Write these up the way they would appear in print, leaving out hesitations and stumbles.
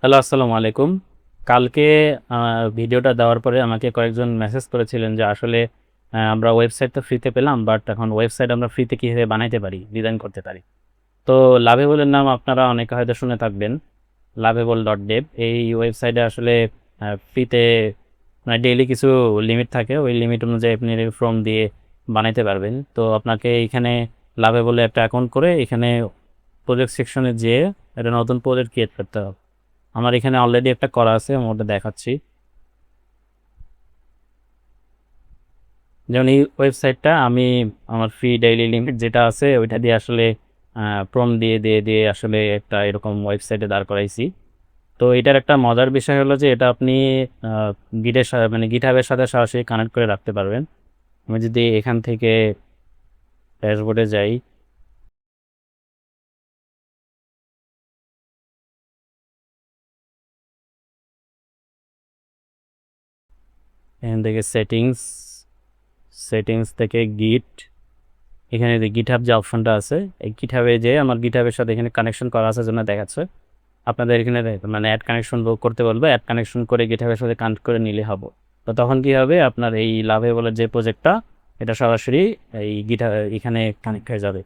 Hello, আসসালামু আলাইকুম। কালকে ভিডিওটা দেওয়ার পরে আমাকে কয়েকজন মেসেজ করেছিলেন যে আসলে আমরা ওয়েবসাইট তো ফ্রিতে পেলাম, বাট এখন ওয়েবসাইট আমরা ফ্রিতে কিভাবে বানাইতে পারি, ডিজাইন করতে পারি। তো লাভেবলের নাম আপনারা অনেকে হয়তো শুনে থাকবেন, lovable.dev। এই ওয়েবসাইটে আসলে ফ্রিতে মানে ডেইলি কিছু লিমিট থাকে, ওই লিমিট অনুযায়ী আপনি ফর্ম দিয়ে বানাইতে পারবেন। তো আপনাকে এখানে লাভেবলে একটা অ্যাকাউন্ট করে এখানে প্রজেক্ট সেকশনে যেয়ে একটা নতুন প্রজেক্ট ক্রিয়েট করতে হবে। আমার এখানে অলরেডি একটা করা আছে, আমি ওটা দেখাচ্ছি। যেমন এই ওয়েবসাইটটা আমি আমার ফ্রি ডেইলি লিমিট যেটা আছে ওইটা দিয়ে আসলে প্রম দিয়ে দিয়ে দিয়ে আসলে একটা এরকম ওয়েবসাইটে দাঁড় করাইছি। তো এটার একটা মজার বিষয় হলো যে এটা আপনি গিটের মানে গিটহাবের সাথে সরাসরি কানেক্ট করে রাখতে পারবেন। আমি যদি এখান থেকে ড্যাশবোর্ডে যাই, এখান থেকে সেটিংস, সেটিংস থেকে গিট, এখানে যে গিটহাব যে অপশনটা আছে, এই গিটহাবে যে আমার গিটহাবের সাথে এখানে কানেকশন করা আছে জন্য দেখাচ্ছে। আপনাদের এখানে মানে অ্যাড কানেকশন করতে বলবে, অ্যাড কানেকশন করে গিটহাবের সাথে কানেক্ট করে নিলে হবে। তো তখন কি হবে, আপনার এই লাভেবলের যে প্রজেক্টটা এটা সরাসরি এই গিটহাব এখানে কানেক্ট হয়ে যাবে।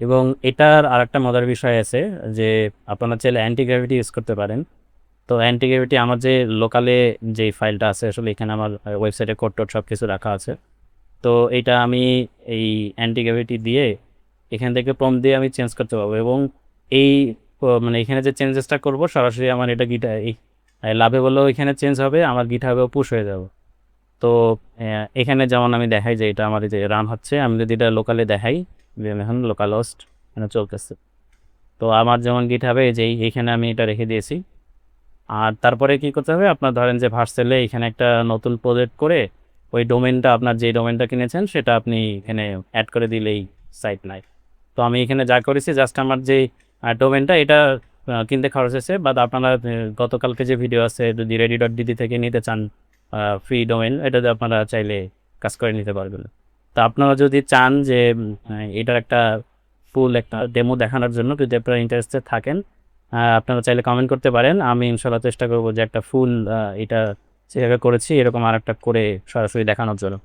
এবং এটার আরেকটা মজার বিষয় আছে যে আপনারা চাইলে অ্যান্টি গ্র্যাভিটি ইউজ করতে পারেন। তো অ্যান্টি গ্র্যাভিটি আমার যে লোকালে যে ফাইলটা আছে আসলে এখানে আমার ওয়েবসাইটে কোড টোড সব কিছু রাখা আছে। তো এটা আমি এই অ্যান্টি গ্র্যাভিটি দিয়ে এখান থেকে প্রম্পট দিয়ে আমি চেঞ্জ করতে পারবো। এবং এই মানে এখানে যে চেঞ্জেসটা করব সরাসরি আমার এটা এই লাভে বললেও এখানে চেঞ্জ হবে, আমার গিটহাবেও পুশ হয়ে যাব। তো এখানে যেমন আমি দেখাই যে এটা আমার এই যে রান হচ্ছে, আমি যদি এটা লোকালে দেখাই যে এখন লোকাল হোস্ট এখানে চলতেছে। তো আমার যেমন গিটহাবে যে এইখানে আমি এটা রেখে দিয়েছি। আর তারপরে কি করতে হবে, আপনার ধরেন যে ভার্সেলে এখানে একটা নতুন প্রজেক্ট করে ওই ডোমেনটা, আপনার যে ডোমেনটা কিনেছেন সেটা আপনি এখানে অ্যাড করে দিলেই সাইট নাই। তো আমি এখানে যা করেছি জাস্ট আমার যে ডোমেনটা এটা কিনতে খরচ হয়েছে, বাট আপনারা গতকালকে যে ভিডিও আছে যদি ready.dd থেকে নিতে চান ফ্রি ডোমেন, এটাতে আপনারা চাইলে কাজ করে নিতে পারবেন। তো আপনারা যদি চান যে এটার একটা ফুল একটা ডেমো দেখানোর জন্য যদি আপনারা ইন্টারেস্টেড থাকেন, আপনারা চাইলে কমেন্ট করতে পারেন। আমি ইনশাল্লাহ চেষ্টা করবো যে একটা ফুল এটা যেভাবে করেছি এরকম আর একটা করে সরাসরি দেখানোর জন্য।